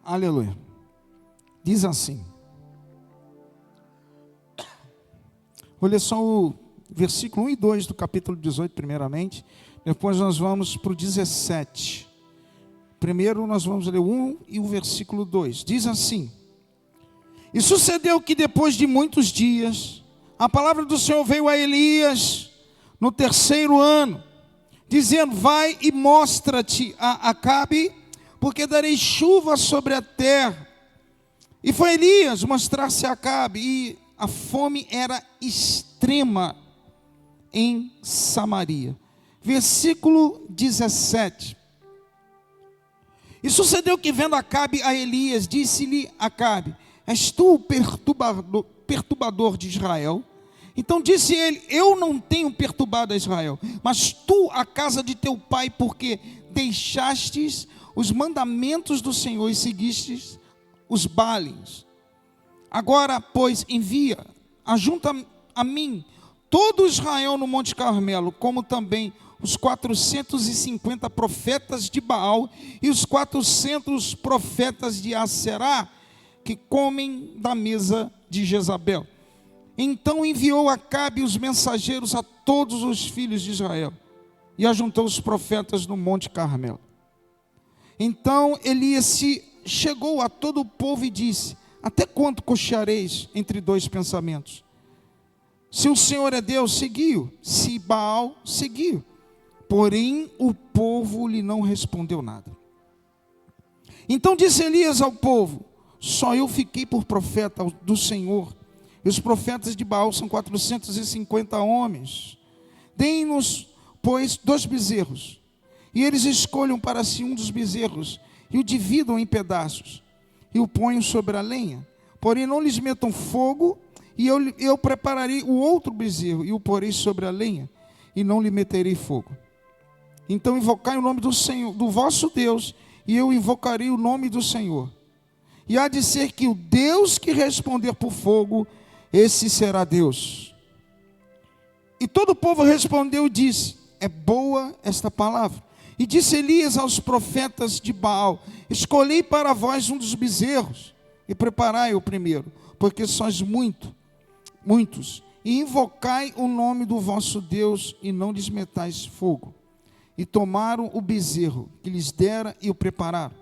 Aleluia. Diz assim. Vou ler só o versículo 1 e 2 do capítulo 18 primeiramente. Depois nós vamos para o 17. Primeiro nós vamos ler o 1 e o versículo 2. Diz assim: E sucedeu que depois de muitos dias, a palavra do Senhor veio a Elias no 3º ano, dizendo: Vai e mostra-te a Acabe, porque darei chuva sobre a terra. E foi Elias mostrar-se a Acabe, e a fome era extrema em Samaria. Versículo 17. E sucedeu que, vendo Acabe a Elias, disse-lhe Acabe: És tu o perturbador de Israel? Então disse ele: Eu não tenho perturbado a Israel, mas tu a casa de teu pai, porque deixastes os mandamentos do Senhor e seguistes os Baalins. Agora, pois, envia, ajunta a mim todo Israel no Monte Carmelo, como também os 450 profetas de Baal e os 400 profetas de Aserá, que comem da mesa de Jezabel. Então enviou Acabe os mensageiros a todos os filhos de Israel, e ajuntou os profetas no Monte Carmelo. Então Elias chegou a todo o povo e disse: Até quando cocheareis entre dois pensamentos? Se o Senhor é Deus, seguiu; se Baal, seguiu. Porém o povo lhe não respondeu nada. Então disse Elias ao povo: Só eu fiquei por profeta do Senhor, e os profetas de Baal são 450 homens. Deem-nos, pois, 2 bezerros, e eles escolham para si um dos bezerros, e o dividam em pedaços, e o ponham sobre a lenha. Porém não lhes metam fogo, e eu prepararei o outro bezerro, e o porei sobre a lenha, e não lhe meterei fogo. Então invocai o nome do Senhor, do vosso Deus, e eu invocarei o nome do Senhor. E há de ser que o Deus que responder por fogo, esse será Deus. E todo o povo respondeu e disse: É boa esta palavra. E disse Elias aos profetas de Baal: Escolhei para vós um dos bezerros, e preparai o primeiro, porque sois muitos, e invocai o nome do vosso Deus, e não lhes metais fogo. E tomaram o bezerro que lhes dera e o prepararam,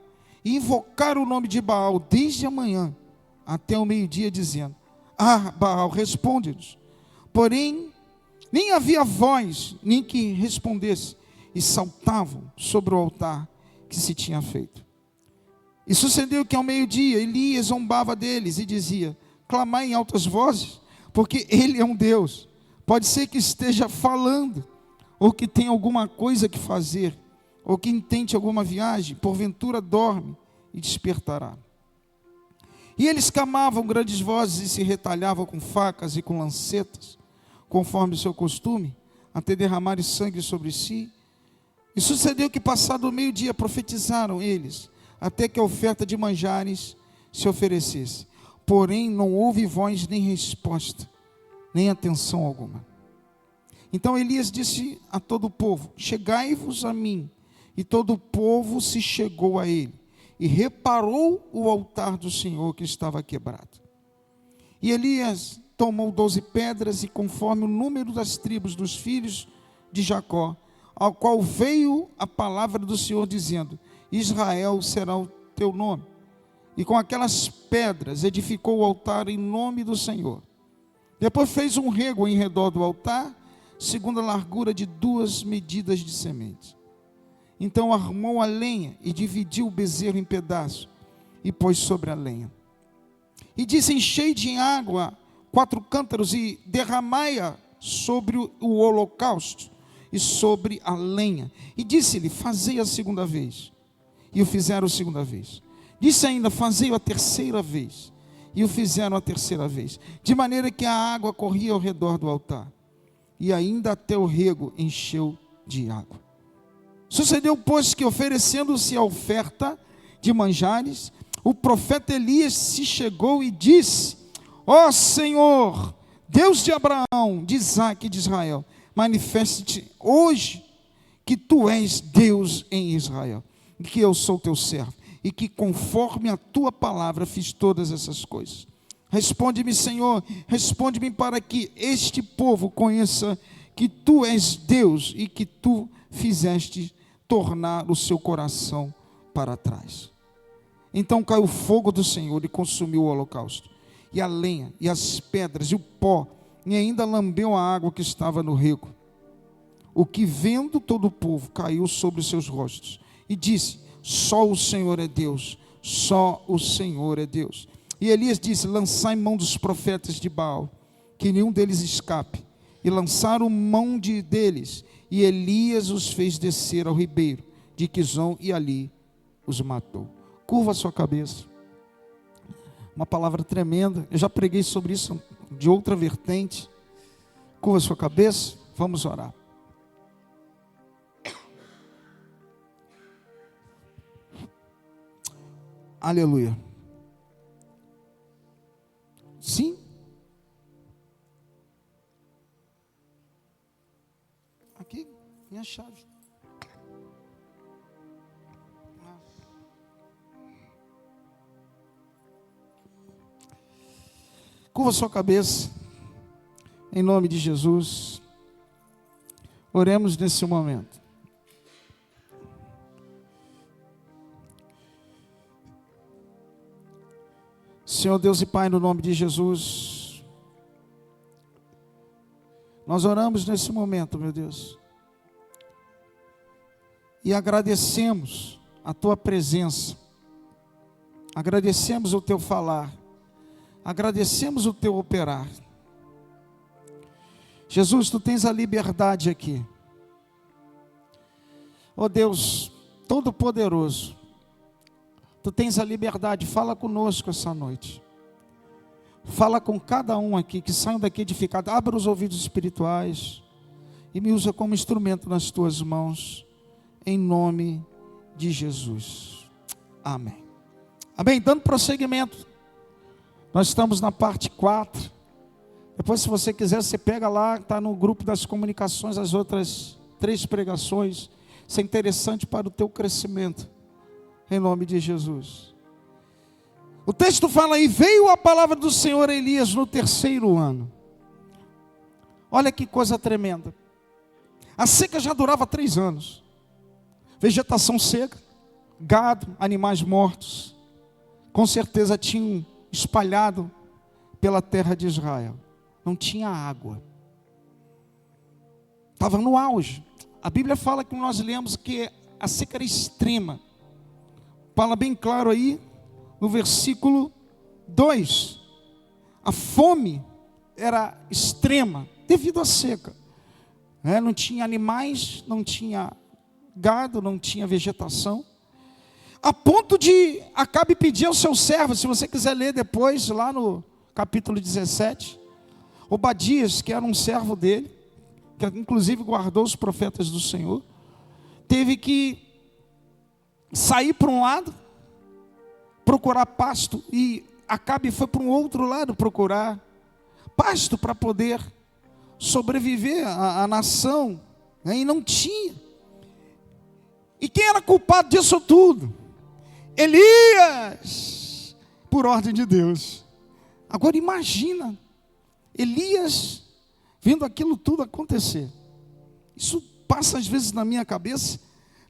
e invocaram o nome de Baal desde a manhã até o meio-dia, dizendo: Baal, responde-nos. Porém nem havia voz, nem que respondesse, e saltavam sobre o altar que se tinha feito. E sucedeu que ao meio-dia Elias zombava deles e dizia: Clamai em altas vozes, porque ele é um Deus. Pode ser que esteja falando, ou que tenha alguma coisa que fazer, ou que intente alguma viagem, porventura dorme e despertará. E eles clamavam grandes vozes e se retalhavam com facas e com lancetas, conforme o seu costume, até derramarem sangue sobre si. E sucedeu que, passado o meio-dia, profetizaram eles, até que a oferta de manjares se oferecesse. Porém não houve voz nem resposta, nem atenção alguma. Então Elias disse a todo o povo: Chegai-vos a mim. E todo o povo se chegou a ele, e reparou o altar do Senhor que estava quebrado. E Elias tomou 12 pedras, e conforme o número das tribos dos filhos de Jacó, ao qual veio a palavra do Senhor, dizendo: Israel será o teu nome. E com aquelas pedras edificou o altar em nome do Senhor. Depois fez um rego em redor do altar, segundo a largura de 2 medidas de semente. Então armou a lenha e dividiu o bezerro em pedaços, e pôs sobre a lenha. E disse: Enchei de água 4 cântaros e derramai-a sobre o holocausto e sobre a lenha. E disse-lhe: Fazei a segunda vez. E o fizeram a segunda vez. Disse ainda: Fazei-o a terceira vez. E o fizeram a terceira vez. De maneira que a água corria ao redor do altar, e ainda até o rego encheu de água. Sucedeu, pois, que, oferecendo-se a oferta de manjares, o profeta Elias se chegou e disse: Ó Senhor, Deus de Abraão, de Isaque e de Israel, manifeste-te hoje que tu és Deus em Israel, e que eu sou teu servo, e que conforme a tua palavra fiz todas essas coisas. Responde-me, Senhor, responde-me para que este povo conheça que tu és Deus e que tu fizeste tornar o seu coração para trás. Então caiu o fogo do Senhor e consumiu o holocausto, e a lenha, e as pedras, e o pó, e ainda lambeu a água que estava no rego. O que vendo todo o povo caiu sobre os seus rostos, e disse: só o Senhor é Deus, só o Senhor é Deus. E Elias disse: lançai mão dos profetas de Baal, que nenhum deles escape. E lançaram mão deles, e Elias os fez descer ao ribeiro de Quizon, e ali os matou. Curva a sua cabeça. Uma palavra tremenda. Eu já preguei sobre isso de outra vertente. Curva a sua cabeça. Vamos orar. Aleluia. Sim. Aqui, minha chave. Curva sua cabeça, em nome de Jesus. Oremos nesse momento. Senhor Deus e Pai, no nome de Jesus, nós oramos nesse momento, meu Deus, e agradecemos a Tua presença, agradecemos o Teu falar, agradecemos o Teu operar. Jesus, Tu tens a liberdade aqui. Ó Deus Todo-Poderoso, Tu tens a liberdade, fala conosco essa noite. Fala com cada um aqui, que saiam daqui edificados. Abra os ouvidos espirituais e me usa como instrumento nas Tuas mãos, em nome de Jesus. Amém. Amém. Dando prosseguimento, nós estamos na parte 4. Depois, se você quiser, você pega lá, está no grupo das comunicações, as outras 3 pregações. Isso é interessante para o teu crescimento, em nome de Jesus. O texto fala aí: veio a palavra do Senhor a Elias no 3º ano. Olha que coisa tremenda. A seca já durava 3 anos. Vegetação seca, gado, animais mortos, com certeza tinham espalhado pela terra de Israel. Não tinha água. Estava no auge. A Bíblia fala, que nós lemos, que a seca era extrema. Fala bem claro aí, no versículo 2. A fome era extrema, devido à seca. Não tinha animais, não tinha gado, não tinha vegetação. A ponto de Acabe pedir ao seu servo, se você quiser ler depois, lá no capítulo 17, Obadias, que era um servo dele, que inclusive guardou os profetas do Senhor, teve que sair para um lado, procurar pasto, e Acabe foi para um outro lado procurar pasto para poder sobreviver a nação, e não tinha. E quem era culpado disso tudo? Elias, por ordem de Deus. Agora imagina, Elias vendo aquilo tudo acontecer. Isso passa às vezes na minha cabeça,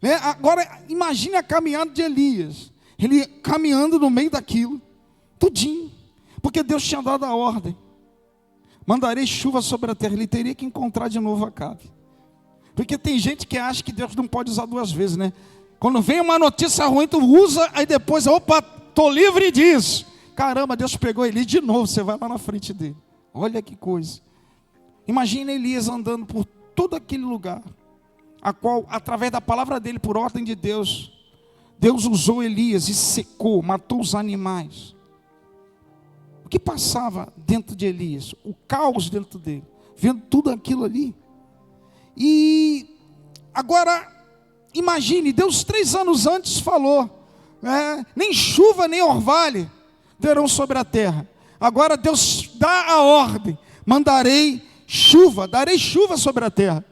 né? Agora imagine a caminhada de Elias, ele caminhando no meio daquilo, tudinho, porque Deus tinha dado a ordem: mandarei chuva sobre a terra. Ele teria que encontrar de novo Acabe, porque tem gente que acha que Deus não pode usar 2 vezes, né? Quando vem uma notícia ruim, tu usa, aí depois, opa, estou livre disso. Caramba, Deus pegou Elias de novo, você vai lá na frente dele. Olha que coisa. Imagina Elias andando por todo aquele lugar, a qual, através da palavra dele, por ordem de Deus, Deus usou Elias e secou, matou os animais. O que passava dentro de Elias? O caos dentro dele, vendo tudo aquilo ali. E agora, imagine, Deus 3 anos antes falou, nem chuva nem orvalho terão sobre a terra. Agora Deus dá a ordem: mandarei chuva, darei chuva sobre a terra.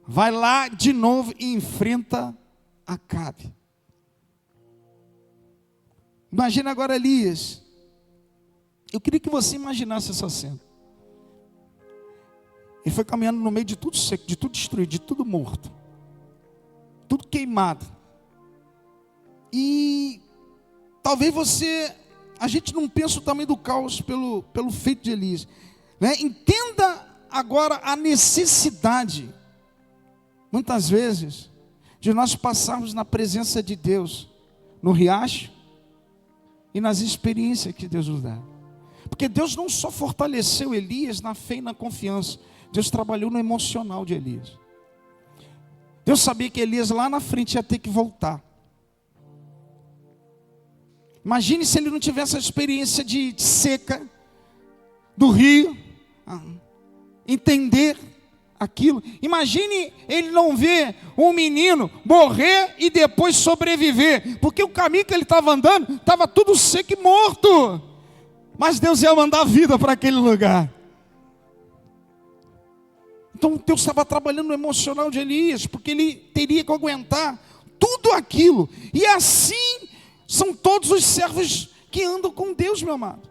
Vai lá de novo e enfrenta Acabe. Imagina agora Elias. Eu queria que você imaginasse essa cena. Ele foi caminhando no meio de tudo seco, de tudo destruído, de tudo morto. Tudo queimado. E talvez a gente não pensa o tamanho do caos pelo feito de Elias, né? Entenda agora a necessidade, muitas vezes, de nós passarmos na presença de Deus, no riacho e nas experiências que Deus nos dá. Porque Deus não só fortaleceu Elias na fé e na confiança, Deus trabalhou no emocional de Elias. Deus sabia que Elias lá na frente ia ter que voltar. Imagine se ele não tivesse a experiência de seca do rio, entender aquilo. Imagine ele não ver um menino morrer e depois sobreviver, porque o caminho que ele estava andando estava tudo seco e morto, mas Deus ia mandar vida para aquele lugar. Então Deus estava trabalhando no emocional de Elias, porque ele teria que aguentar tudo aquilo. E assim são todos os servos que andam com Deus, meu amado.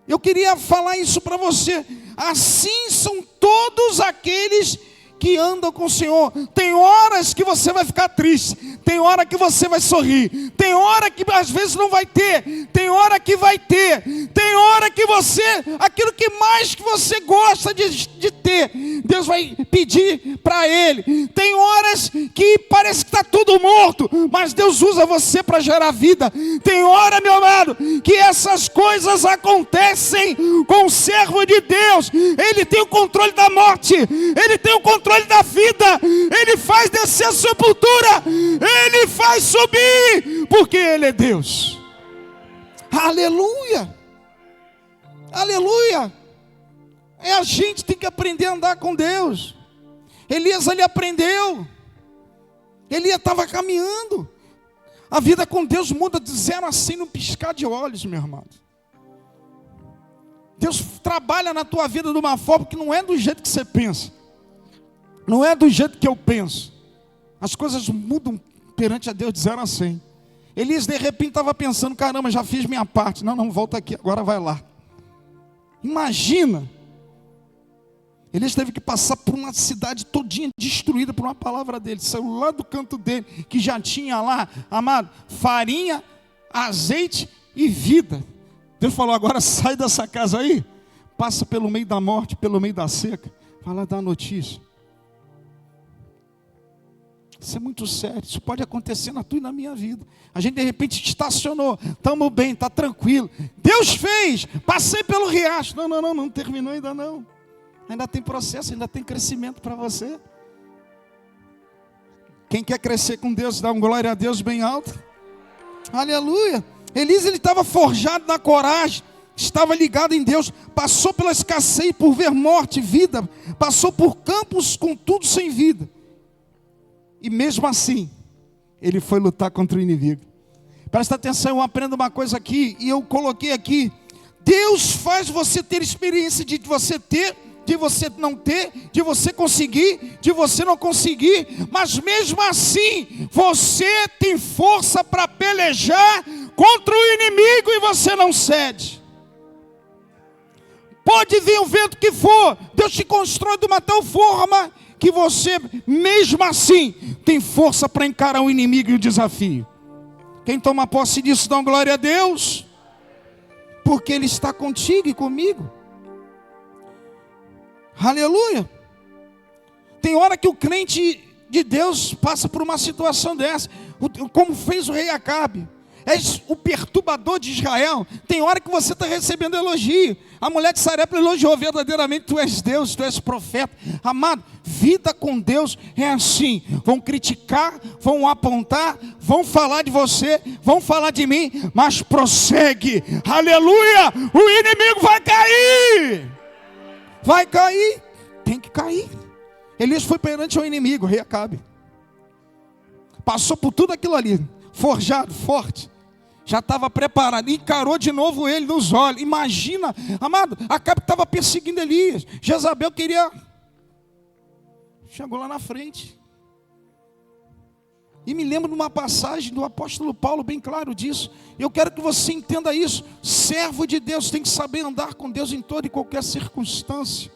Eu queria falar isso para você. Assim são todos aqueles que andam com o Senhor. Tem horas que você vai ficar triste, tem hora que você vai sorrir, tem hora que às vezes não vai ter, tem hora que vai ter, tem hora que você, aquilo que mais que você gosta de ter, Deus vai pedir para Ele. Tem horas que parece que está tudo morto, mas Deus usa você para gerar vida. Tem hora, meu amado, que essas coisas acontecem com o servo de Deus. Ele tem o controle da morte, Ele tem o controle da vida, Ele faz descer a sepultura, Ele faz subir, porque Ele é Deus. Aleluia, aleluia. A gente tem que aprender a andar com Deus. Elias, ele aprendeu. Elias estava caminhando. A vida com Deus muda de 0 a 100 no piscar de olhos, meu irmão. Deus trabalha na tua vida de uma forma que não é do jeito que você pensa, não é do jeito que eu penso. As coisas mudam perante a Deus de 0 a 100. Elias de repente estava pensando: caramba, já fiz minha parte. Não, volta aqui, agora vai lá. Imagina, Elias teve que passar por uma cidade todinha destruída por uma palavra dele. Saiu lá do canto dele, que já tinha lá, amado, farinha, azeite e vida. Deus falou: agora sai dessa casa aí, passa pelo meio da morte, pelo meio da seca, vai lá dar a notícia. Isso é muito sério, isso pode acontecer na tua e na minha vida. A gente de repente estacionou, estamos bem, está tranquilo. Deus fez, passei pelo riacho. Não terminou ainda não. Ainda tem processo, ainda tem crescimento para você. Quem quer crescer com Deus, dá um glória a Deus bem alto. Aleluia. Elias, ele estava forjado na coragem, estava ligado em Deus, passou pela escassez por ver morte e vida, passou por campos com tudo sem vida. E mesmo assim, ele foi lutar contra o inimigo. Presta atenção, eu aprendo uma coisa aqui, e eu coloquei aqui: Deus faz você ter experiência de você ter, de você não ter, de você conseguir, de você não conseguir, mas mesmo assim, você tem força para pelejar contra o inimigo e você não cede. Pode vir o vento que for, Deus te constrói de uma tal forma que você, mesmo assim, tem força para encarar o inimigo e o desafio. Quem toma posse disso, dá glória a Deus, porque Ele está contigo e comigo. Aleluia. Tem hora que o crente de Deus passa por uma situação dessa, como fez o rei Acabe. És o perturbador de Israel. Tem hora que você está recebendo elogio. A mulher de Sarepta elogiou: verdadeiramente tu és Deus, tu és profeta. Amado, vida com Deus é assim. Vão criticar, vão apontar, vão falar de você, vão falar de mim, mas prossegue. Aleluia, o inimigo vai cair. Vai cair, tem que cair. Elias foi perante ao inimigo, o rei Acabe. Passou por tudo aquilo ali, forjado, forte, já estava preparado, encarou de novo ele nos olhos. Imagina, amado, Acabe estava perseguindo Elias. Jezabel queria, chegou lá na frente. E me lembro de uma passagem do apóstolo Paulo, bem claro disso. Eu quero que você entenda isso. Servo de Deus tem que saber andar com Deus em toda e qualquer circunstância.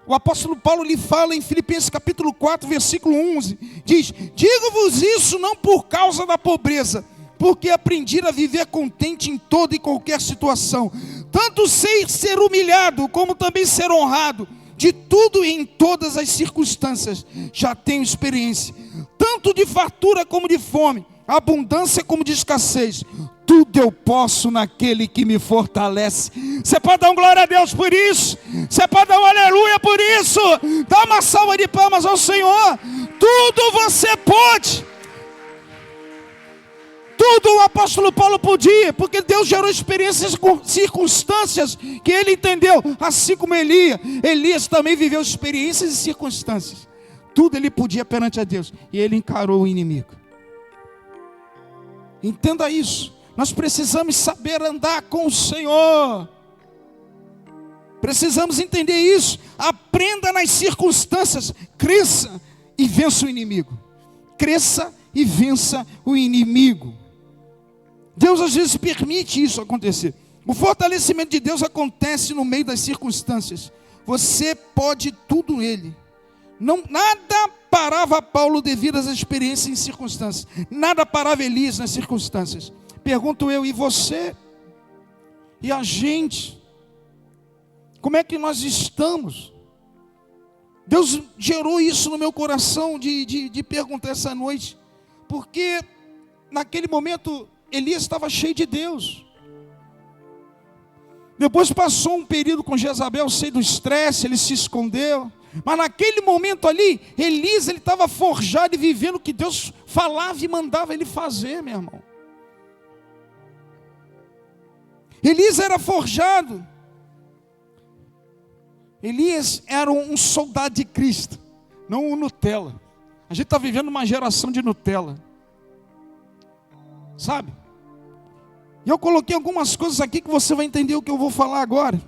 O apóstolo Paulo lhe fala em Filipenses capítulo 4, versículo 11. Diz: digo-vos isso não por causa da pobreza, porque aprendi a viver contente em toda e qualquer situação. Tanto sei ser humilhado, como também ser honrado. De tudo e em todas as circunstâncias já tenho experiência, tanto de fartura como de fome, abundância como de escassez. Tudo eu posso naquele que me fortalece. Você pode dar um glória a Deus por isso? Você pode dar um aleluia por isso? Dá uma salva de palmas ao Senhor. Tudo você pode. Tudo o apóstolo Paulo podia, porque Deus gerou experiências com circunstâncias que ele entendeu, assim como Elias também viveu experiências e circunstâncias. Tudo ele podia perante a Deus, e ele encarou o inimigo. Entenda isso. Nós precisamos saber andar com o Senhor. Precisamos entender isso. Aprenda nas circunstâncias. Cresça e vença o inimigo. Cresça e vença o inimigo. Deus às vezes permite isso acontecer. O fortalecimento de Deus acontece no meio das circunstâncias. Você pode tudo nele. Nada parava Paulo devido às experiências e circunstâncias. Nada parava Elias nas circunstâncias. Pergunto eu, e você? E a gente? Como é que nós estamos? Deus gerou isso no meu coração de perguntar essa noite. Porque naquele momento Elias estava cheio de Deus. Depois passou um período com Jezabel, sei do estresse, ele se escondeu. Mas naquele momento ali, Elias ele estava forjado e vivendo o que Deus falava e mandava ele fazer, meu irmão. Elias era forjado. Elias era um soldado de Cristo, não um Nutella. A gente está vivendo uma geração de Nutella, sabe? E eu coloquei algumas coisas aqui que você vai entender o que eu vou falar agora.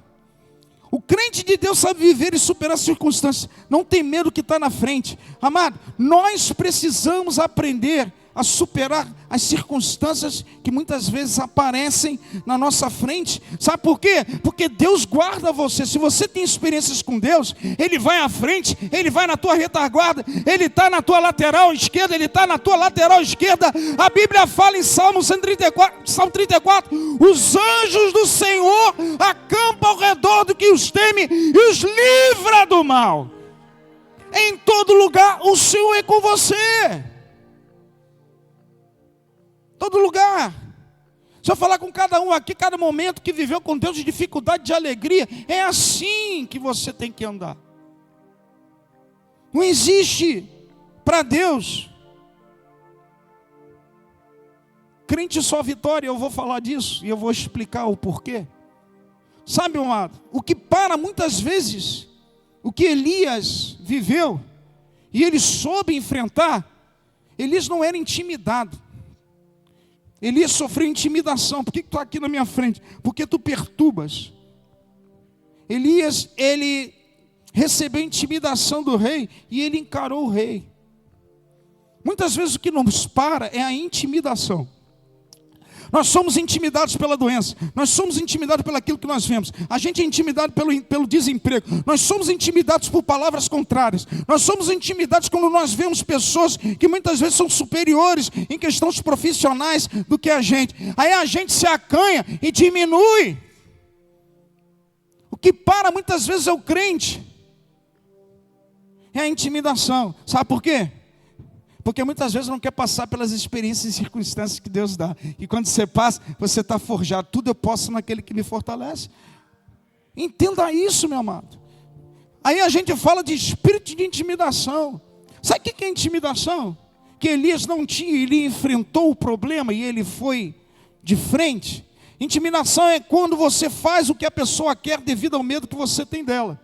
O crente de Deus sabe viver e superar as circunstâncias. Não tem medo que está na frente. Amado, nós precisamos aprender a superar as circunstâncias que muitas vezes aparecem na nossa frente. Sabe por quê? Porque Deus guarda você. Se você tem experiências com Deus, Ele vai à frente, Ele vai na tua retaguarda, Ele está na tua lateral esquerda, Ele está na tua lateral esquerda. A Bíblia fala em Salmo 34, os anjos do Senhor acampam ao redor do que os teme e os livra do mal. Em todo lugar o Senhor é com você. Todo lugar. Se eu falar com cada um aqui, cada momento que viveu com Deus de dificuldade, de alegria, é assim que você tem que andar. Não existe para Deus crente só vitória. Eu vou falar disso e eu vou explicar o porquê. Sabe, meu amado, o que para muitas vezes, o que Elias viveu, e ele soube enfrentar, Elias não era intimidado. Elias sofreu intimidação. Por que tu está aqui na minha frente? Porque tu perturbas. Elias, ele recebeu intimidação do rei e ele encarou o rei. Muitas vezes o que nos para é a intimidação. Nós somos intimidados pela doença. Nós somos intimidados pelo aquilo que nós vemos. A gente é intimidado pelo desemprego. Nós somos intimidados por palavras contrárias. Nós somos intimidados quando nós vemos pessoas que muitas vezes são superiores em questões profissionais do que a gente. Aí a gente se acanha e diminui. O que para muitas vezes é o crente. É a intimidação. Sabe por quê? Porque muitas vezes não quer passar pelas experiências e circunstâncias que Deus dá. E quando você passa, você está forjado. Tudo eu posso naquele que me fortalece. Entenda isso, meu amado. Aí a gente fala de espírito de intimidação. Sabe o que é intimidação? Que Elias não tinha, ele enfrentou o problema e ele foi de frente. Intimidação é quando você faz o que a pessoa quer devido ao medo que você tem dela.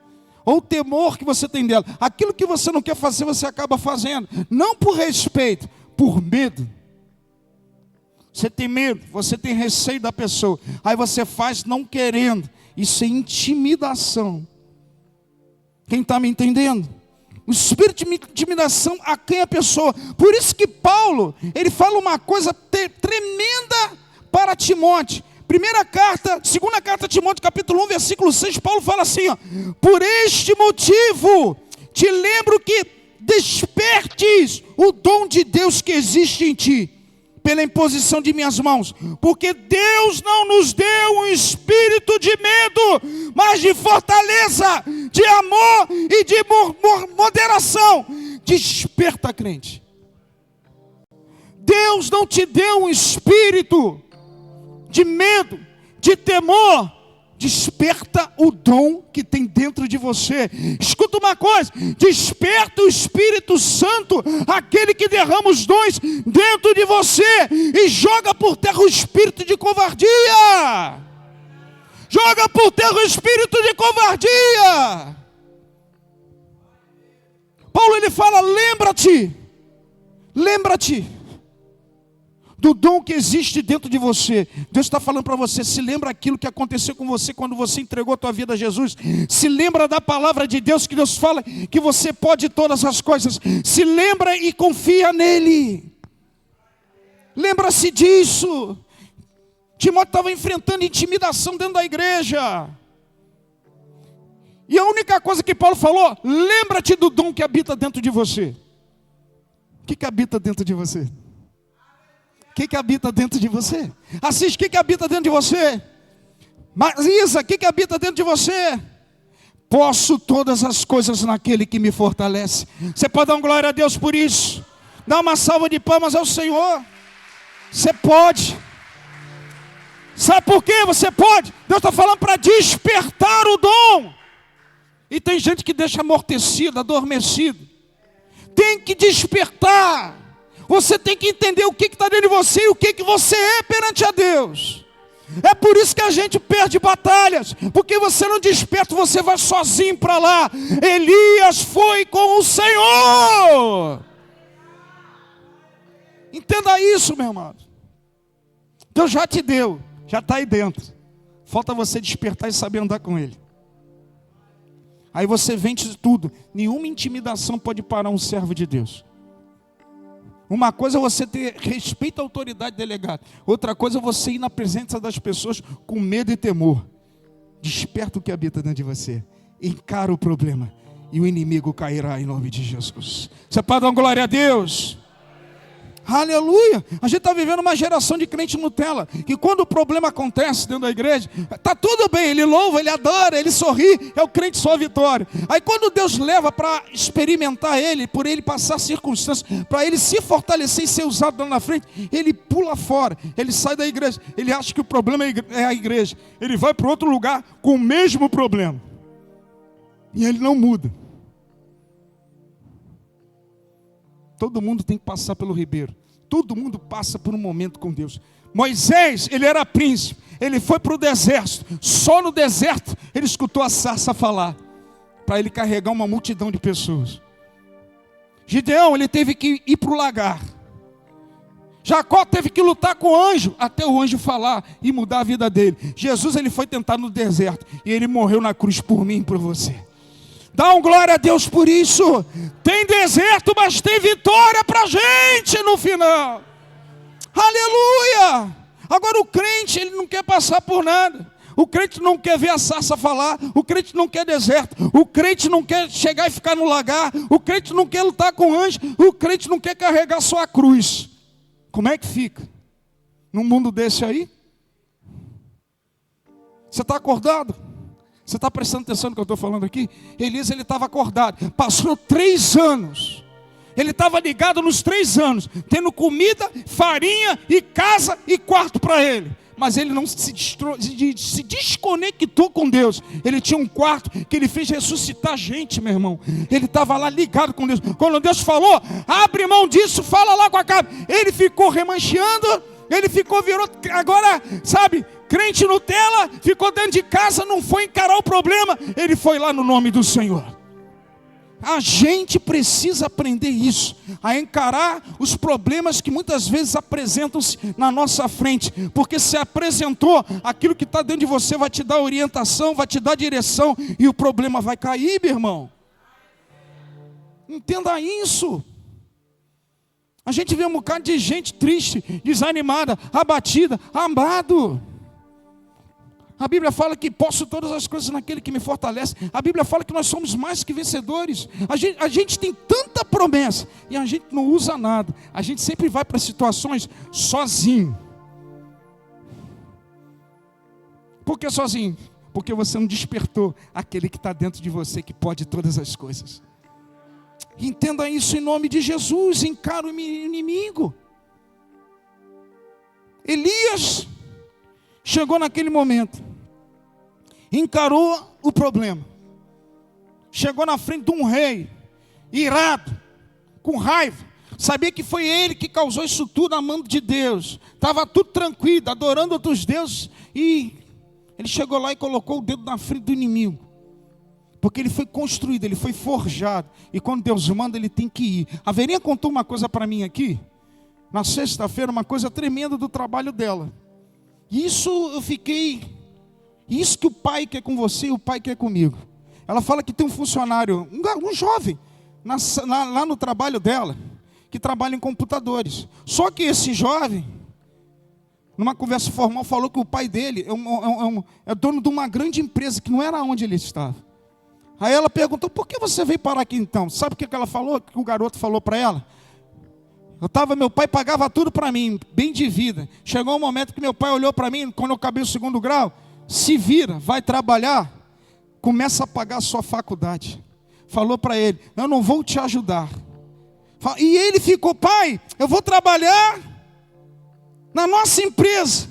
Ou o temor que você tem dela. Aquilo que você não quer fazer, você acaba fazendo. Não por respeito, por medo. Você tem medo, você tem receio da pessoa. Aí você faz não querendo. Isso é intimidação. Quem está me entendendo? O espírito de intimidação a quem a pessoa. Por isso que Paulo, ele fala uma coisa tremenda para Timóteo. Segunda carta a Timóteo, capítulo 1, versículo 6, Paulo fala assim, ó, por este motivo, te lembro que despertes o dom de Deus que existe em ti, pela imposição de minhas mãos, porque Deus não nos deu um espírito de medo, mas de fortaleza, de amor e de moderação. Desperta, crente. Deus não te deu um espírito de medo, de temor. Desperta o dom que tem dentro de você. Escuta uma coisa, desperta o Espírito Santo, aquele que derrama os dons dentro de você, e joga por terra o espírito de covardia. Joga por terra o espírito de covardia. Paulo, ele fala, lembra-te do dom que existe dentro de você. Deus está falando para você, se lembra aquilo que aconteceu com você quando você entregou a tua vida a Jesus. Se lembra da palavra de Deus, que Deus fala que você pode todas as coisas. Se lembra e confia nele. Lembra-se disso. Timóteo estava enfrentando intimidação dentro da igreja. E a única coisa que Paulo falou, lembra-te do dom que habita dentro de você. O que habita dentro de você? O que habita dentro de você? Assis, o que habita dentro de você? Marisa, o que habita dentro de você? Posso todas as coisas naquele que me fortalece. Você pode dar uma glória a Deus por isso? Dá uma salva de palmas ao Senhor. Você pode. Sabe por quê? Você pode. Deus está falando para despertar o dom. E tem gente que deixa amortecido, adormecido. Tem que despertar. Você tem que entender o que está dentro de você e o que você é perante a Deus. É por isso que a gente perde batalhas, porque você não desperta, você vai sozinho para lá. Elias foi com o Senhor. Entenda isso, meu amado. Deus já te deu, já está aí dentro. Falta você despertar e saber andar com Ele. Aí você vence tudo. Nenhuma intimidação pode parar um servo de Deus. Uma coisa é você ter respeito à autoridade delegada. Outra coisa é você ir na presença das pessoas com medo e temor. Desperta o que habita dentro de você. Encara o problema. E o inimigo cairá em nome de Jesus. Você pode dar uma glória a Deus? Aleluia. A gente está vivendo uma geração de crente Nutella, que quando o problema acontece dentro da igreja, está tudo bem, ele louva, ele adora, ele sorri, é o crente só vitória. Aí quando Deus leva para experimentar ele, por ele passar circunstâncias, para ele se fortalecer e ser usado lá na frente, ele pula fora, ele sai da igreja, ele acha que o problema é a igreja, ele vai para outro lugar com o mesmo problema, e ele não muda. Todo mundo tem que passar pelo ribeiro. Todo mundo passa por um momento com Deus. Moisés, ele era príncipe. Ele foi para o deserto. Só no deserto ele escutou a sarça falar. Para ele carregar uma multidão de pessoas. Gideão, ele teve que ir para o lagar. Jacó teve que lutar com o anjo. Até o anjo falar e mudar a vida dele. Jesus, ele foi tentar no deserto. E ele morreu na cruz por mim e por você. Dá um glória a Deus por isso. Tem deserto, mas tem vitória para a gente no final. Aleluia. Agora o crente, ele não quer passar por nada. O crente não quer ver a sarça falar. O crente não quer deserto. O crente não quer chegar e ficar no lagar. O crente não quer lutar com anjo. O crente não quer carregar sua cruz. Como é que fica? Num mundo desse aí? Você está acordado? Você está prestando atenção no que eu estou falando aqui? Elias, ele estava acordado. Passou 3 anos. Ele estava ligado nos 3 anos. Tendo comida, farinha e casa e quarto para ele. Mas ele não se desconectou com Deus. Ele tinha um quarto que ele fez ressuscitar gente, meu irmão. Ele estava lá ligado com Deus. Quando Deus falou, abre mão disso, fala lá com a cara. Ele ficou remancheando. Ele virou, agora, sabe, crente Nutella, ficou dentro de casa, não foi encarar o problema, ele foi lá no nome do Senhor. A gente precisa aprender isso, a encarar os problemas que muitas vezes apresentam-se na nossa frente, porque se apresentou, aquilo que está dentro de você vai te dar orientação, vai te dar direção, e o problema vai cair, meu irmão. Entenda isso. A gente vê um bocado de gente triste, desanimada, abatida, amado. A Bíblia fala que posso todas as coisas naquele que me fortalece. A Bíblia fala que nós somos mais que vencedores. A gente tem tanta promessa e a gente não usa nada. A gente sempre vai para situações sozinho. Por que sozinho? Porque você não despertou aquele que está dentro de você, que pode todas as coisas. Entenda isso em nome de Jesus. Encara o inimigo. Elias chegou naquele momento, encarou o problema, chegou na frente de um rei, irado, com raiva, sabia que foi ele que causou isso tudo, amando de Deus, estava tudo tranquilo, adorando outros deuses, e ele chegou lá e colocou o dedo na frente do inimigo, porque ele foi construído, ele foi forjado, e quando Deus manda, ele tem que ir. A Verinha contou uma coisa para mim aqui, na sexta-feira, uma coisa tremenda do trabalho dela. Isso eu fiquei, isso que o pai quer com você e o pai quer comigo. Ela fala que tem um funcionário, um jovem, lá no trabalho dela, que trabalha em computadores. Só que esse jovem, numa conversa formal, falou que o pai dele é dono de uma grande empresa, que não era onde ele estava. Aí ela perguntou, por que você veio parar aqui então? Sabe o que ela falou? Que o garoto falou para ela? Meu pai pagava tudo para mim, bem de vida. Chegou um momento que meu pai olhou para mim, quando eu acabei o 2º grau, se vira, vai trabalhar, começa a pagar a sua faculdade. Falou para ele, eu não vou te ajudar. E ele ficou, pai, eu vou trabalhar na nossa empresa.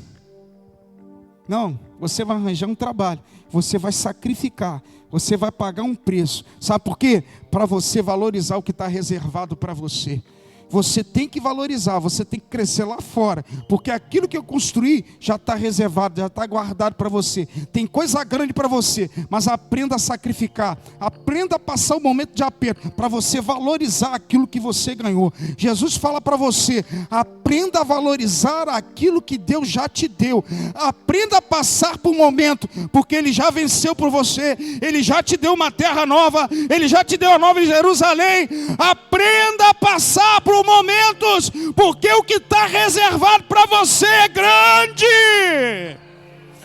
Não, você vai arranjar um trabalho, você vai sacrificar, você vai pagar um preço. Sabe por quê? Para você valorizar o que está reservado para você. Você tem que valorizar, você tem que crescer lá fora, porque aquilo que eu construí já está reservado, já está guardado para você. Tem coisa grande para você, mas aprenda a sacrificar, aprenda a passar o momento de aperto, para você valorizar aquilo que você ganhou. Jesus fala para você, aprenda a valorizar aquilo que Deus já te deu, aprenda a passar por um momento, porque Ele já venceu por você, Ele já te deu uma terra nova, Ele já te deu a nova Jerusalém. Aprenda a passar por momentos, porque o que está reservado para você é grande.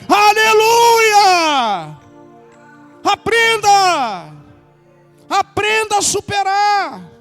Aleluia! Aprenda a superar,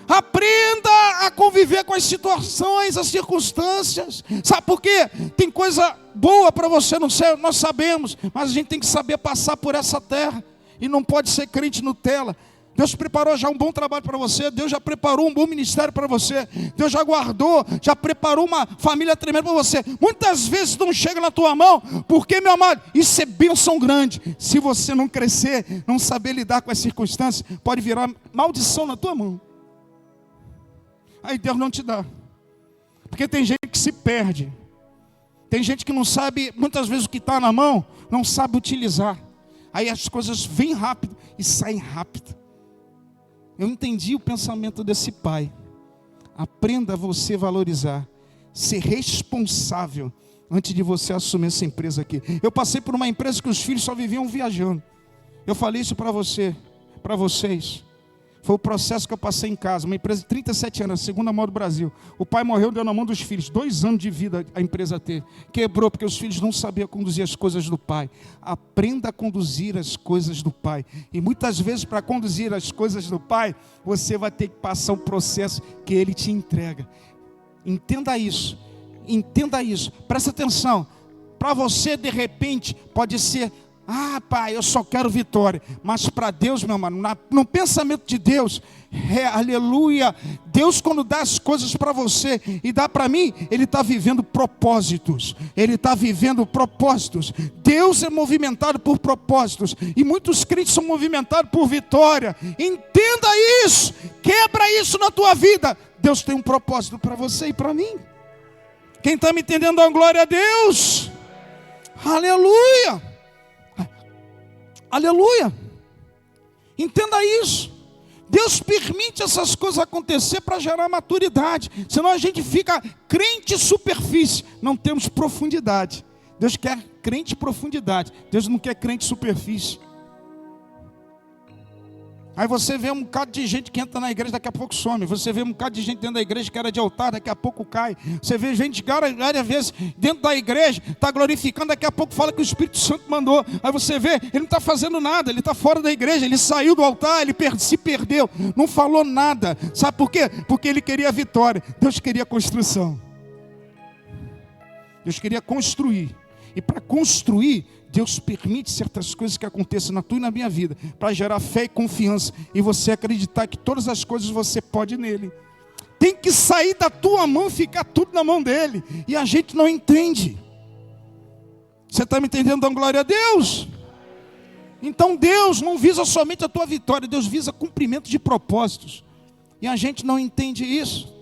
aprenda a conviver com as situações, as circunstâncias. Sabe por quê? Tem coisa boa para você no céu, nós sabemos, mas a gente tem que saber passar por essa terra, e não pode ser crente Nutella. Deus preparou já um bom trabalho para você, Deus já preparou um bom ministério para você, Deus já guardou, já preparou uma família tremenda para você. Muitas vezes não chega na tua mão, porque, meu amado, isso é bênção grande. Se você não crescer, não saber lidar com as circunstâncias, pode virar maldição na tua mão. Aí Deus não te dá, porque tem gente que se perde, tem gente que não sabe, muitas vezes o que está na mão, não sabe utilizar. Aí as coisas vêm rápido e saem rápido. Eu entendi o pensamento desse pai. Aprenda a você valorizar, ser responsável antes de você assumir essa empresa aqui. Eu passei por uma empresa que os filhos só viviam viajando. Eu falei isso para você, para vocês. Foi o processo que eu passei em casa. Uma empresa de 37 anos, a segunda maior do Brasil. O pai morreu, deu na mão dos filhos. 2 anos de vida a empresa teve. Quebrou porque os filhos não sabiam conduzir as coisas do pai. Aprenda a conduzir as coisas do pai. E muitas vezes, para conduzir as coisas do pai, você vai ter que passar um processo que ele te entrega. Entenda isso. Entenda isso. Presta atenção. Para você, de repente, pode ser... Ah, pai, eu só quero vitória. Mas para Deus, meu irmão, no pensamento de Deus, aleluia, Deus quando dá as coisas para você e dá para mim, Ele está vivendo propósitos. Ele está vivendo propósitos. Deus é movimentado por propósitos. E muitos crentes são movimentados por vitória. Entenda isso. Quebra isso na tua vida. Deus tem um propósito para você e para mim. Quem está me entendendo, dá glória a Deus. Aleluia. Aleluia, entenda isso. Deus permite essas coisas acontecer para gerar maturidade, senão a gente fica crente superfície, não temos profundidade. Deus quer crente profundidade, Deus não quer crente superfície. Aí você vê um bocado de gente que entra na igreja, daqui a pouco some. Você vê um bocado de gente dentro da igreja que era de altar, daqui a pouco cai. Você vê gente várias vezes dentro da igreja, está glorificando, daqui a pouco fala que o Espírito Santo mandou. Aí você vê, ele não está fazendo nada, ele está fora da igreja, ele saiu do altar, ele se perdeu, não falou nada. Sabe por quê? Porque ele queria vitória. Deus queria construção. Deus queria construir. E para construir, Deus permite certas coisas que aconteçam na tua e na minha vida, para gerar fé e confiança, e você acreditar que todas as coisas você pode nele. Tem que sair da tua mão e ficar tudo na mão dele, e a gente não entende. Você está me entendendo? Dando glória a Deus. Então Deus não visa somente a tua vitória, Deus visa cumprimento de propósitos, e a gente não entende isso.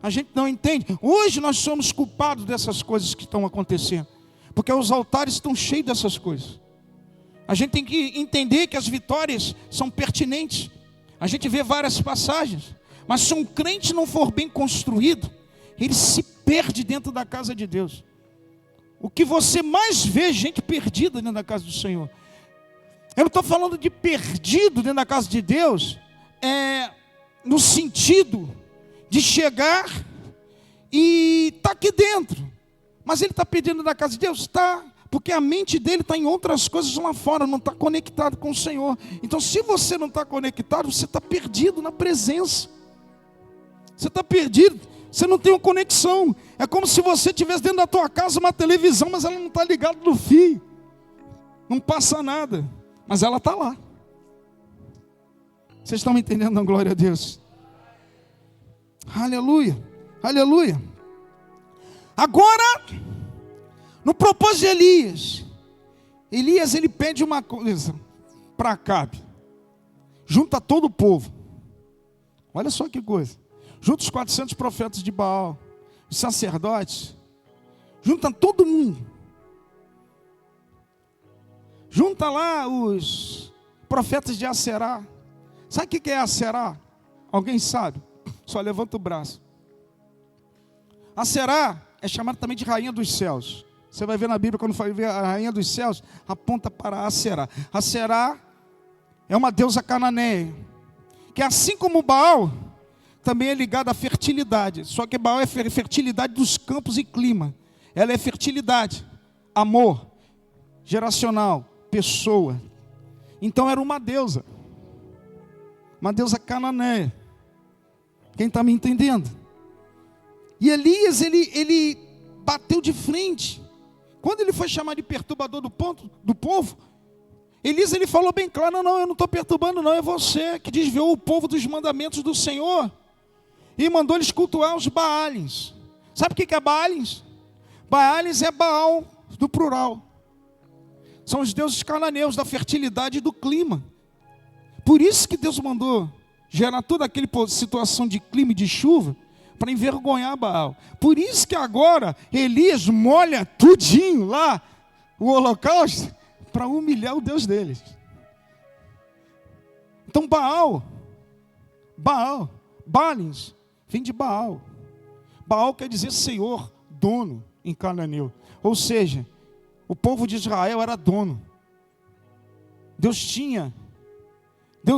A gente não entende. Hoje nós somos culpados dessas coisas que estão acontecendo, porque os altares estão cheios dessas coisas. A gente tem que entender que as vitórias são pertinentes. A gente vê várias passagens, mas se um crente não for bem construído, ele se perde dentro da casa de Deus. O que você mais vê, gente perdida dentro da casa do Senhor. Eu não estou falando de perdido dentro da casa de Deus, no sentido de chegar e está aqui dentro. Mas ele está pedindo da casa de Deus? Está, porque a mente dele está em outras coisas lá fora, não está conectado com o Senhor. Então se você não está conectado, você está perdido na presença. Você está perdido, você não tem uma conexão. É como se você tivesse dentro da tua casa uma televisão, mas ela não está ligada no fio. Não passa nada, mas ela está lá. Vocês estão me entendendo? Glória a Deus. Aleluia, aleluia. Agora, no propósito de Elias ele pede uma coisa para Acabe: junta todo o povo. Olha só que coisa. Junta os 400 profetas de Baal, os sacerdotes, junta todo mundo. Junta lá os profetas de Aserá. Sabe o que é Aserá? Alguém sabe? Só levanta o braço. Aserá é chamada também de rainha dos céus. Você vai ver na Bíblia, quando vai ver a rainha dos céus, aponta para Aserá. Aserá é uma deusa cananeia, que assim como Baal, também é ligada à fertilidade. Só que Baal é fertilidade dos campos e clima. Ela é fertilidade, amor, geracional, pessoa. Então era uma deusa cananeia. Quem está me entendendo? E Elias, ele bateu de frente. Quando ele foi chamado de perturbador do povo, Elias, ele falou bem claro: não, eu não estou perturbando não, é você que desviou o povo dos mandamentos do Senhor e mandou eles cultuar os Baalins. Sabe o que é Baalins? Baalins é Baal do plural. São os deuses cananeus da fertilidade e do clima. Por isso que Deus mandou gerar toda aquela situação de clima e de chuva, para envergonhar Baal. Por isso que agora Elias molha tudinho lá, o holocausto, para humilhar o Deus deles. Então Baalins, vem de Baal. Baal quer dizer Senhor, dono em cananeu. Ou seja, o povo de Israel era dono. Deus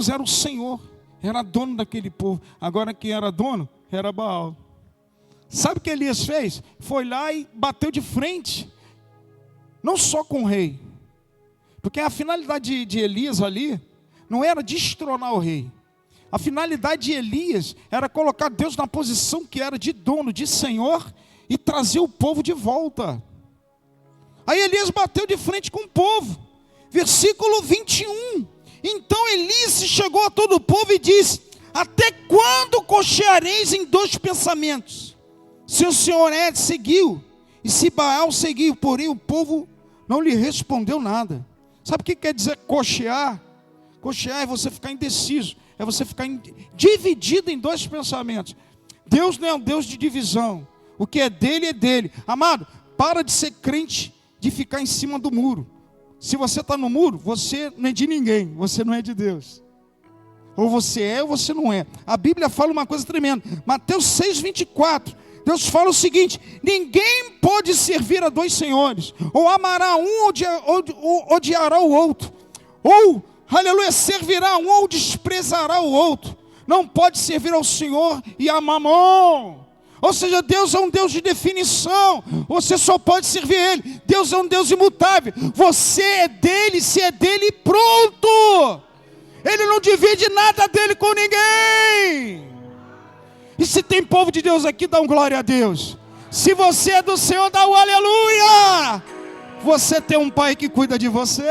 era o Senhor, era dono daquele povo. Agora quem era dono era Baal. Sabe o que Elias fez? Foi lá e bateu de frente, não só com o rei, porque a finalidade de Elias ali não era destronar o rei. A finalidade de Elias era colocar Deus na posição que era de dono, de Senhor, e trazer o povo de volta. Aí Elias bateu de frente com o povo. Versículo 21. Então Elias chegou a todo o povo e disse: até quando cocheareis em dois pensamentos? Se o Senhor seguiu, e se Baal seguiu, porém o povo não lhe respondeu nada. Sabe o que quer dizer cochear? Cochear é você ficar indeciso, é você ficar dividido em dois pensamentos. Deus não é um Deus de divisão. O que é dele é dele. Amado, para de ser crente, de ficar em cima do muro. Se você está no muro, você não é de ninguém, você não é de Deus. Ou você é ou você não é. A Bíblia fala uma coisa tremenda. Mateus 6:24. Deus fala o seguinte: ninguém pode servir a dois senhores. Ou amará um ou odiará o outro. Ou aleluia, servirá um ou desprezará o outro. Não pode servir ao Senhor e a Mamon. Ou seja, Deus é um Deus de definição. Você só pode servir Ele. Deus é um Deus imutável. Você é dele, se é dele, pronto. Ele não divide nada dele com ninguém. E se tem povo de Deus aqui, dá um glória a Deus. Se você é do Senhor, dá um aleluia. Você tem um pai que cuida de você.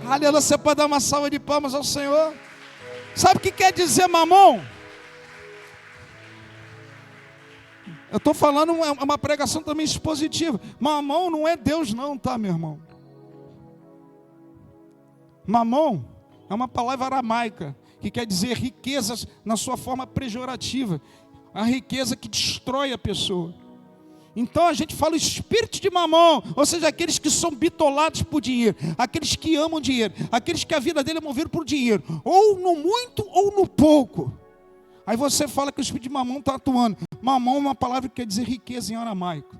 Aleluia, você pode dar uma salva de palmas ao Senhor. Sabe o que quer dizer Mamon? Eu estou falando uma pregação também expositiva. Mamon não é Deus não, tá, meu irmão? Mamon é uma palavra aramaica, que quer dizer riquezas na sua forma pejorativa. A riqueza que destrói a pessoa. Então a gente fala o espírito de Mamon, ou seja, aqueles que são bitolados por dinheiro, aqueles que amam dinheiro, aqueles que a vida dele é movida por dinheiro, ou no muito ou no pouco. Aí você fala que o espírito de Mamon está atuando. Mamon é uma palavra que quer dizer riqueza em aramaico.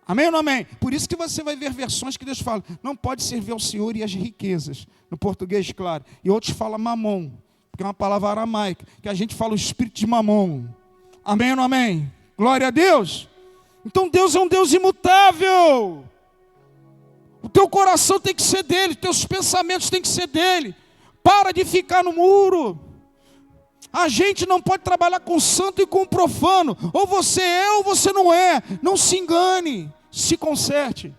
Amém ou não amém? Por isso que você vai ver versões que Deus fala, não pode servir ao Senhor e as riquezas. No português, claro. E outros falam Mamon, porque é uma palavra aramaica, que a gente fala o espírito de Mamon. Amém ou não amém? Glória a Deus. Então Deus é um Deus imutável. O teu coração tem que ser dele, teus pensamentos têm que ser dele. Para de ficar no muro. A gente não pode trabalhar com o santo e com o profano. Ou você é ou você não é. Não se engane, se conserte.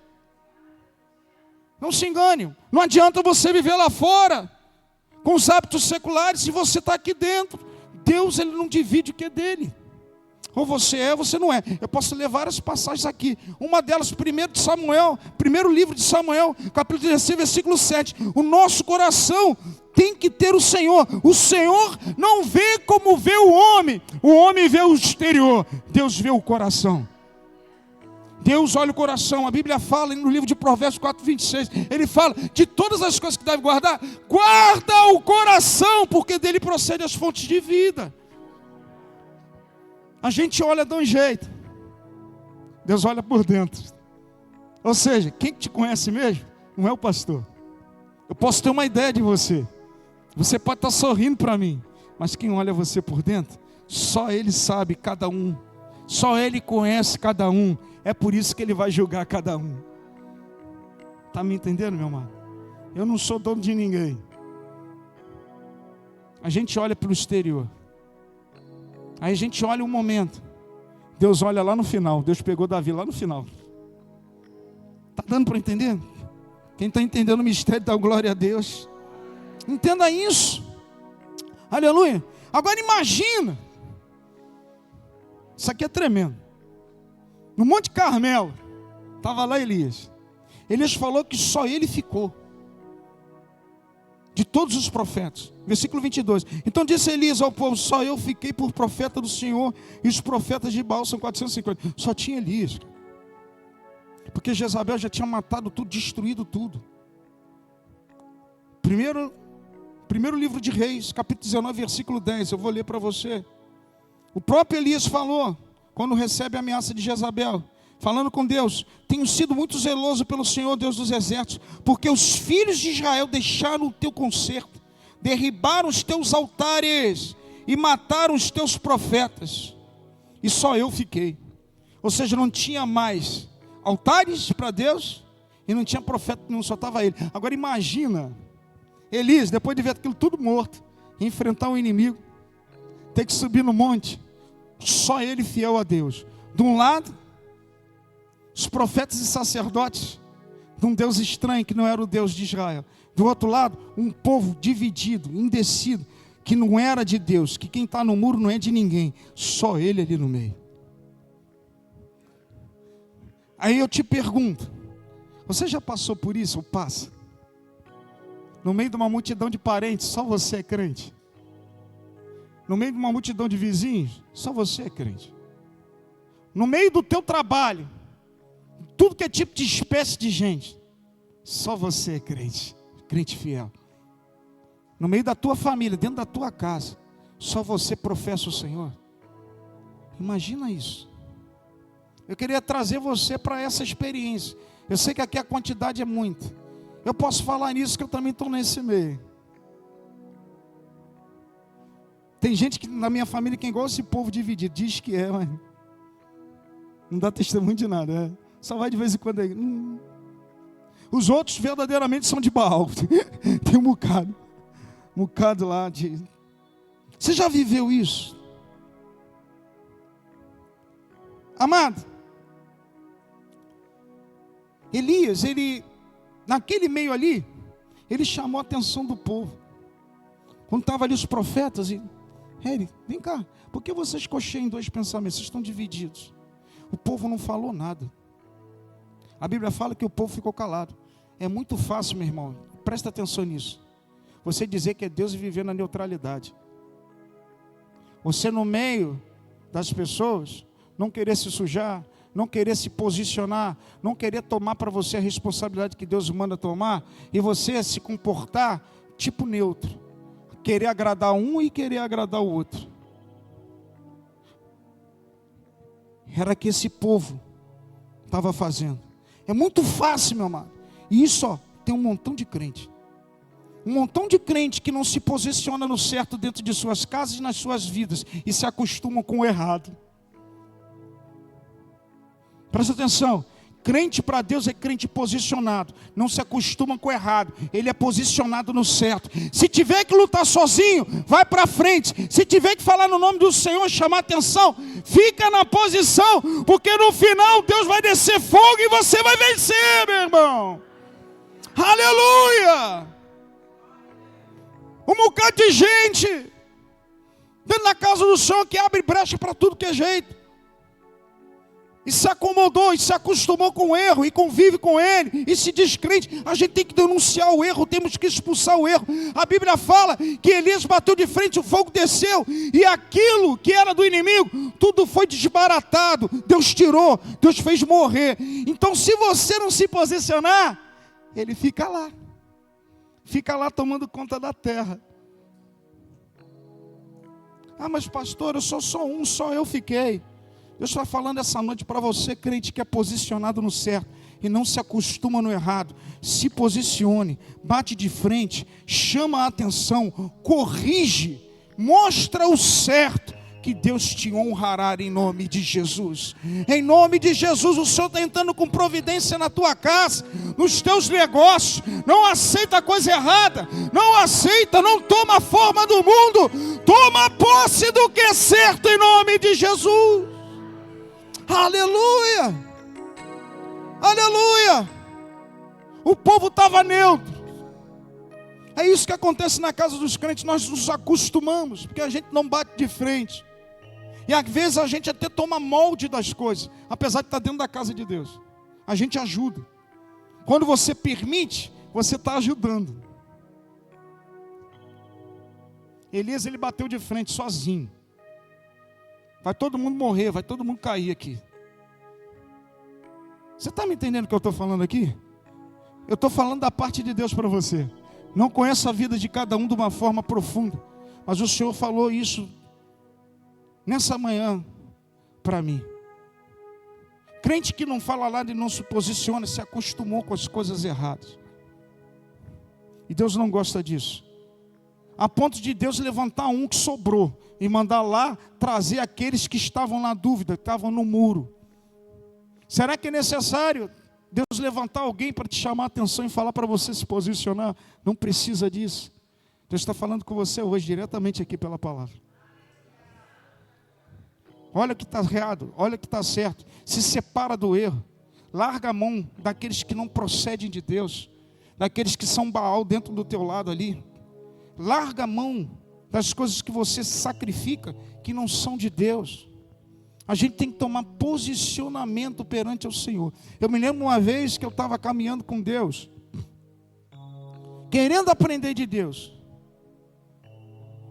Não se engane. Não adianta você viver lá fora com os hábitos seculares se você está aqui dentro. Deus, ele não divide o que é dele. Ou você é ou você não é. Eu posso ler várias passagens aqui. Uma delas, primeiro livro de Samuel, capítulo 16, versículo 7. O nosso coração tem que ter o Senhor. O Senhor não vê como vê o homem vê o exterior. Deus vê o coração. Deus olha o coração. A Bíblia fala no livro de Provérbios 4, 26. Ele fala de todas as coisas que deve guardar. Guarda o coração, porque dele procedem as fontes de vida. A gente olha de um jeito, Deus olha por dentro. Ou seja, quem te conhece mesmo não é o pastor. Eu posso ter uma ideia de você. Você pode estar sorrindo para mim, mas quem olha você por dentro, só Ele sabe cada um. Só Ele conhece cada um. É por isso que Ele vai julgar cada um. Está me entendendo, meu amado? Eu não sou dono de ninguém. A gente olha para o exterior. Aí a gente olha um momento. Deus olha lá no final. Deus pegou Davi lá no final. Está dando para entender? Quem está entendendo o mistério, dá glória a Deus. Entenda isso. Aleluia. Agora imagina. Isso aqui é tremendo. No Monte Carmelo, estava lá Elias. Elias falou que só ele ficou. De todos os profetas. Versículo 22. Então disse Elias ao povo, só eu fiquei por profeta do Senhor, e os profetas de Baal são 450. Só tinha Elias. Porque Jezabel já tinha matado tudo, destruído tudo. Primeiro livro de Reis, capítulo 19, versículo 10. Eu vou ler para você. O próprio Elias falou, quando recebe a ameaça de Jezabel, falando com Deus, tenho sido muito zeloso pelo Senhor Deus dos exércitos, porque os filhos de Israel deixaram o teu concerto, derribaram os teus altares e mataram os teus profetas, e só eu fiquei. Ou seja, não tinha mais altares para Deus, e não tinha profeta nenhum, só estava ele. Agora imagina, Elias, depois de ver aquilo tudo morto, enfrentar um inimigo, ter que subir no monte, só ele fiel a Deus. De um lado, os profetas e sacerdotes de um Deus estranho que não era o Deus de Israel. Do outro lado, um povo dividido, indeciso, que não era de Deus, que quem está no muro não é de ninguém, só ele ali no meio. Aí eu te pergunto, você já passou por isso ou passa? No meio de uma multidão de parentes, só você é crente. No meio de uma multidão de vizinhos, só você é crente. No meio do teu trabalho, tudo que é tipo de espécie de gente, só você é crente, crente fiel. No meio da tua família, dentro da tua casa, só você professa o Senhor. Imagina isso. Eu queria trazer você para essa experiência. Eu sei que aqui a quantidade é muita. Eu posso falar nisso que eu também estou nesse meio. Tem gente que na minha família que é igual esse povo dividido. Diz que é, mas não dá testemunho de nada. É. Só vai de vez em quando aí. Os outros verdadeiramente são de Baal. Tem um bocado lá de... Você já viveu isso? Amado, Elias, naquele meio ali, ele chamou a atenção do povo. Quando estavam ali os profetas, ele, vem cá, por que vocês cocheiam em dois pensamentos? Vocês estão divididos. O povo não falou nada. A Bíblia fala que o povo ficou calado. É muito fácil, meu irmão, presta atenção nisso. Você dizer que é Deus e viver na neutralidade. Você no meio das pessoas, não querer se sujar, não querer se posicionar, não querer tomar para você a responsabilidade que Deus manda tomar, e você se comportar tipo neutro, querer agradar um e querer agradar o outro. Era que esse povo estava fazendo. É muito fácil, meu amado. E isso, ó, tem um montão de crente. Um montão de crente que não se posiciona no certo dentro de suas casas e nas suas vidas, e se acostumam com o errado. Presta atenção, crente para Deus é crente posicionado, não se acostuma com o errado, ele é posicionado no certo. Se tiver que lutar sozinho, vai para frente. Se tiver que falar no nome do Senhor, chamar atenção, fica na posição, porque no final Deus vai descer fogo e você vai vencer, meu irmão. Aleluia! Um bocado de gente dentro da casa do Senhor que abre brecha para tudo que é jeito. E se acomodou, e se acostumou com o erro, e convive com ele, e se descrente. A gente tem que denunciar o erro, temos que expulsar o erro. A Bíblia fala que Elias bateu de frente, o fogo desceu, e aquilo que era do inimigo, tudo foi desbaratado. Deus tirou, Deus fez morrer. Então se você não se posicionar, ele fica lá tomando conta da terra. Ah, mas pastor, eu sou só um, só eu fiquei. Deus está falando essa noite para você, crente que é posicionado no certo e não se acostuma no errado. Se posicione, bate de frente, chama a atenção, corrige, mostra o certo, que Deus te honrará em nome de Jesus. Em nome de Jesus, o Senhor está entrando com providência na tua casa, nos teus negócios. Não aceita coisa errada, não aceita, não toma a forma do mundo, toma posse do que é certo em nome de Jesus. Aleluia, aleluia. O povo estava neutro. É isso que acontece na casa dos crentes. Nós nos acostumamos, porque a gente não bate de frente, e às vezes a gente até toma molde das coisas, apesar de estar dentro da casa de Deus. A gente ajuda. Quando você permite, você está ajudando. Elias, ele bateu de frente sozinho. Vai todo mundo morrer, vai todo mundo cair aqui. Você está me entendendo o que eu estou falando aqui? Eu estou falando da parte de Deus para você. Não conheço a vida de cada um de uma forma profunda, mas o Senhor falou isso nessa manhã para mim. Crente que não fala nada e não se posiciona, se acostumou com as coisas erradas. E Deus não gosta disso. A ponto de Deus levantar um que sobrou e mandar lá trazer aqueles que estavam na dúvida, que estavam no muro. Será que é necessário Deus levantar alguém para te chamar a atenção e falar para você se posicionar? Não precisa disso. Deus está falando com você hoje, diretamente aqui pela palavra. Olha o que está errado, olha o que está certo. Se separa do erro. Larga a mão daqueles que não procedem de Deus, daqueles que são Baal dentro do teu lado ali. Larga a mão das coisas que você sacrifica, que não são de Deus. A gente tem que tomar posicionamento perante o Senhor. Eu me lembro uma vez que eu estava caminhando com Deus, querendo aprender de Deus.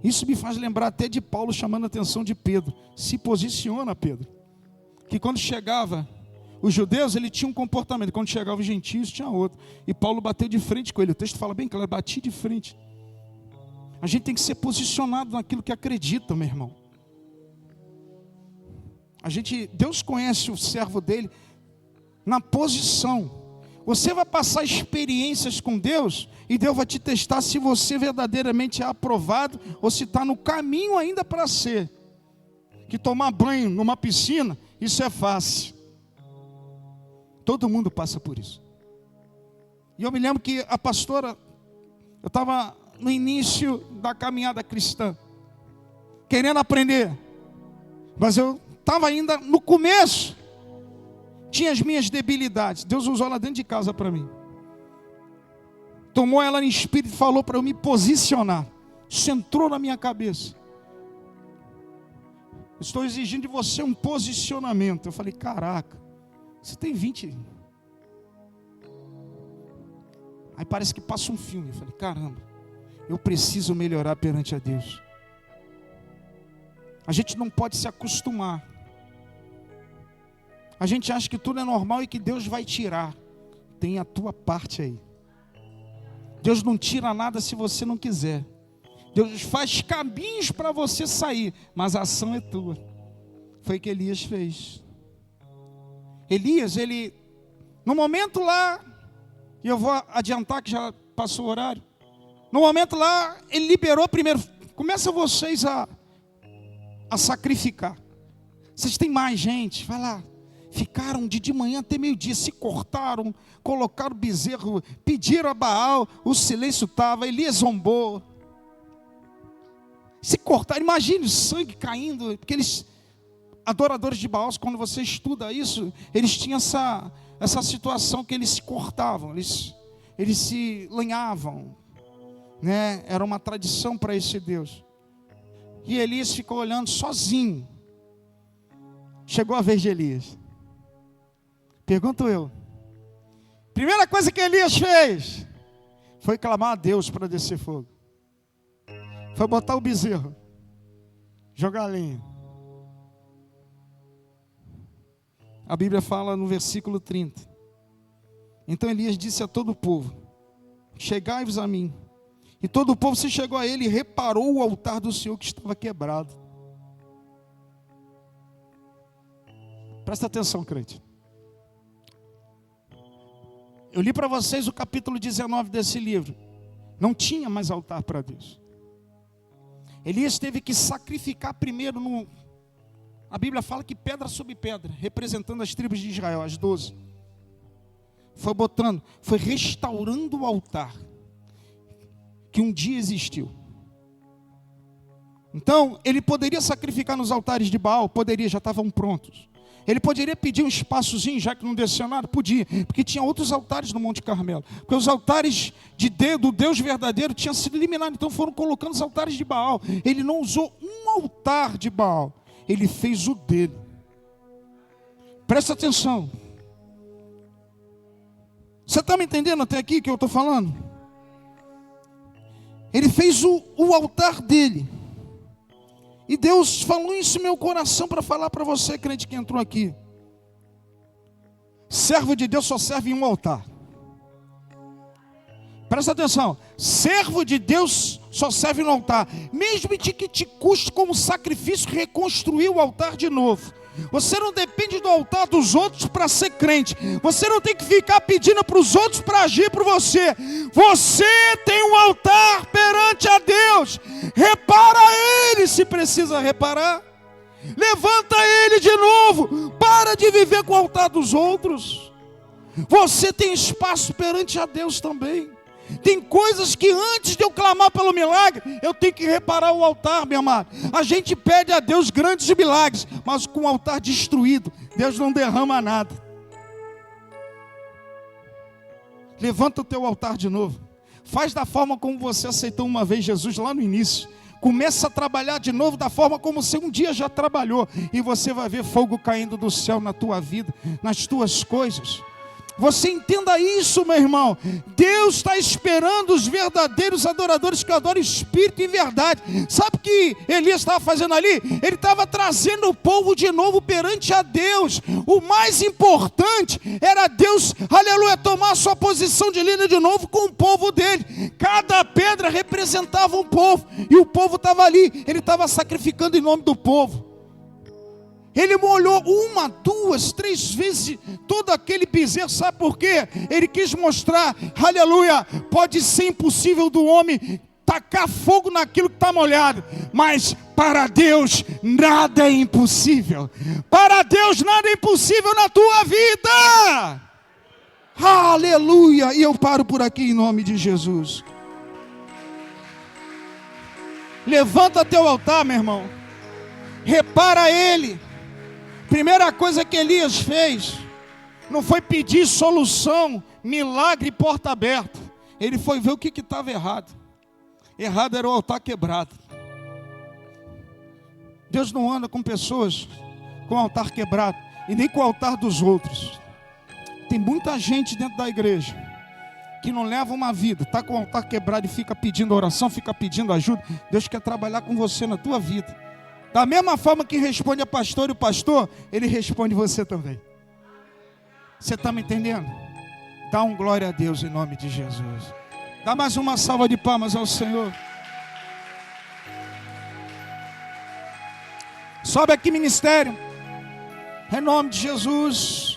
Isso me faz lembrar até de Paulo chamando a atenção de Pedro. Se posiciona, Pedro. Que quando chegava os judeus, ele tinha um comportamento. Quando chegava os gentios, tinha outro. E Paulo bateu de frente com ele. O texto fala bem claro, bati de frente. A gente tem que ser posicionado naquilo que acredita, meu irmão. Deus conhece o servo dele na posição. Você vai passar experiências com Deus e Deus vai te testar se você verdadeiramente é aprovado ou se está no caminho ainda para ser. Que tomar banho numa piscina, isso é fácil. Todo mundo passa por isso. E eu me lembro que a pastora, eu estava no início da caminhada cristã, querendo aprender, mas eu estava ainda no começo. Tinha as minhas debilidades. Deus usou ela dentro de casa para mim. Tomou ela em espírito e falou para eu me posicionar. Isso entrou na minha cabeça. Estou exigindo de você um posicionamento. Eu falei, caraca, você tem 20. Aí parece que passa um filme. Eu falei, caramba, eu preciso melhorar perante a Deus. A gente não pode se acostumar. A gente acha que tudo é normal e que Deus vai tirar. Tem a tua parte aí. Deus não tira nada se você não quiser. Deus faz caminhos para você sair, mas a ação é tua. Foi o que Elias fez. Elias, ele, no momento lá, e eu vou adiantar que já passou o horário. No momento lá, ele liberou primeiro. Começa vocês a sacrificar. Vocês têm mais gente, vai lá. Ficaram de manhã até meio-dia, se cortaram, colocaram bezerro, pediram a Baal, o silêncio estava, Elias zombou. Se cortaram, imagine o sangue caindo, porque eles, adoradores de Baal, quando você estuda isso, eles tinham essa situação que eles se cortavam, eles se lenhavam, né? Era uma tradição para esse Deus. E Elias ficou olhando sozinho. Chegou a vez de Elias. Pergunto eu. Primeira coisa que Elias fez foi clamar a Deus para descer fogo. Foi botar o bezerro, jogar a lenha. A Bíblia fala no versículo 30. Então Elias disse a todo o povo: chegai-vos a mim. E todo o povo se chegou a ele e reparou o altar do Senhor que estava quebrado. Presta atenção, crente. Eu li para vocês o capítulo 19 desse livro. Não tinha mais altar para Deus. Elias teve que sacrificar primeiro a Bíblia fala que pedra sobre pedra, representando as tribos de Israel, as 12. Foi restaurando o altar que um dia existiu. Então, ele poderia sacrificar nos altares de Baal, poderia, já estavam prontos. Ele poderia pedir um espaçozinho, já que não desceu nada, podia, porque tinha outros altares no Monte Carmelo. Porque os altares do Deus verdadeiro tinham sido eliminados, então foram colocando os altares de Baal. Ele não usou um altar de Baal, ele fez o dele. Presta atenção. Você está me entendendo até aqui que eu estou falando? Ele fez o altar dele. E Deus falou isso no meu coração para falar para você, crente que entrou aqui. Servo de Deus só serve em um altar. Presta atenção. Servo de Deus só serve no altar. Mesmo que te custe como sacrifício reconstruir o altar de novo. Você não depende do altar dos outros para ser crente. Você não tem que ficar pedindo para os outros para agir por você. Você tem um altar perante a Deus. Repara ele se precisa reparar. Levanta ele de novo. Para de viver com o altar dos outros. Você tem espaço perante a Deus também. Tem coisas que antes de eu clamar pelo milagre, eu tenho que reparar o altar, meu amado. A gente pede a Deus grandes milagres, mas com o altar destruído, Deus não derrama nada. Levanta o teu altar de novo. Faz da forma como você aceitou uma vez Jesus lá no início. Começa a trabalhar de novo da forma como você um dia já trabalhou. E você vai ver fogo caindo do céu na tua vida, nas tuas coisas. Você entenda isso, meu irmão. Deus está esperando os verdadeiros adoradores que adoram espírito e verdade. Sabe o que Elias estava fazendo ali? Ele estava trazendo o povo de novo perante a Deus. O mais importante era Deus, aleluia, tomar a sua posição de líder de novo com o povo dele. Cada pedra representava um povo. E o povo estava ali. Ele estava sacrificando em nome do povo. Ele molhou 1, 2, 3 vezes todo aquele bezerro. Sabe por quê? Ele quis mostrar, aleluia, pode ser impossível do homem tacar fogo naquilo que está molhado, mas para Deus nada é impossível. Para Deus nada é impossível na tua vida. Aleluia. E eu paro por aqui em nome de Jesus. Levanta teu altar, meu irmão. Repara ele. Primeira coisa que Elias fez não foi pedir solução, milagre e porta aberta. Ele foi ver o que estava errado. Errado era o altar quebrado. Deus não anda com pessoas com o altar quebrado e nem com o altar dos outros. Tem muita gente dentro da igreja que não leva uma vida, está com o altar quebrado e fica pedindo oração, fica pedindo ajuda. Deus quer trabalhar com você na tua vida. Da mesma forma que responde a pastor e o pastor, ele responde você também. Você está me entendendo? Dá um glória a Deus em nome de Jesus. Dá mais uma salva de palmas ao Senhor. Sobe aqui, ministério. Em nome de Jesus.